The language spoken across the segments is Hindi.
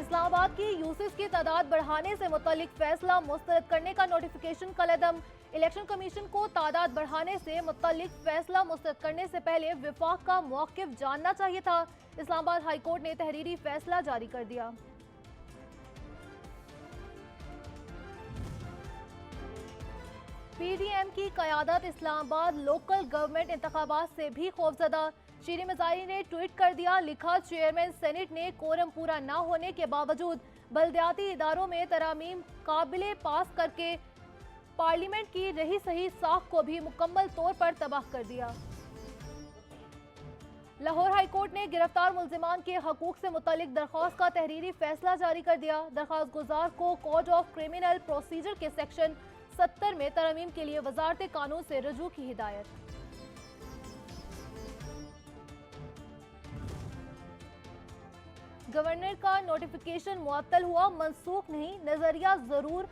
इस्लामाबाद की यूसिस की तादाद बढ़ाने से मुतालिक फैसला मुस्तरद करने का नोटिफिकेशन कलअदम। इलेक्शन कमीशन को तादाद बढ़ाने से मुतालिक फैसला मुस्तरद करने से पहले विफाक का मौक़िफ़ जानना चाहिए था। इस्लामाबाद हाई कोर्ट ने तहरीरी फैसला जारी कर दिया। पीडीएम की क़यादत इस्लामाबाद लोकल गवर्नमेंट इंतखाबात से भी खौफजदा। शीरी मज़ारी ने ट्वीट कर दिया, लिखा चेयरमैन सेनेट ने कोरम पूरा न होने के बावजूद बल्दियाती इदारों में तरामीम काबिले पास करके पार्लियामेंट की रही सही साख को भी मुकम्मल तौर पर तबाह कर दिया। लाहौर हाई कोर्ट ने गिरफ्तार मुल्जिमान के हकूक से मुतालिक दरख्वास्त का तहरीरी फैसला जारी कर दिया। दरख्वास्त गुजार को कोड ऑफ क्रिमिनल प्रोसीजर के सेक्शन 70 में तरमीम के लिए वजारत कानून से रजू की हिदायत। गवर्नर का नोटिफिकेशन मुअत्तल हुआ, मनसूख नहीं, नजरिया जरूर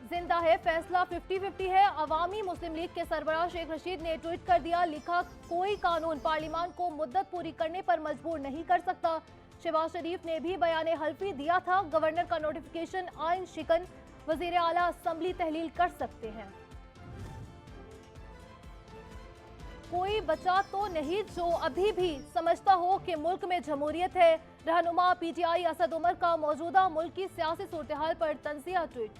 जिंदा है, फैसला 50-50 है। अवामी मुस्लिम लीग के सरबराह शेख रशीद ने ट्वीट कर दिया, लिखा कोई कानून पार्लियामान को मुद्दत पूरी करने पर मजबूर नहीं कर सकता। शहबाज शरीफ ने भी बयान हल्फी दिया था, गवर्नर का नोटिफिकेशन आइन शिकन, वजीर आला असम्बली तहलील कर सकते हैं। कोई बचा तो नहीं जो अभी भी समझता हो कि मुल्क में जमहूरियत है। रहनुमा पीटीआई असद उमर का मौजूदा मुल्क की सियासी सूरत-ए-हाल पर तंज़िया ट्वीट।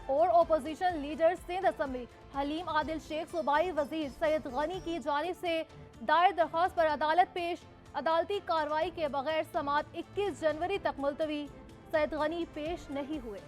और opposition leader Sindh assembly Haleem Adil Sheikh सूबाई वजीर सैयद गनी की जानिब से दायर दरख्वास्त पर अदालत पेश। अदालती कार्रवाई के बगैर समाअत 21 जनवरी तक मुलतवी। सैयद गनी पेश नहीं हुए।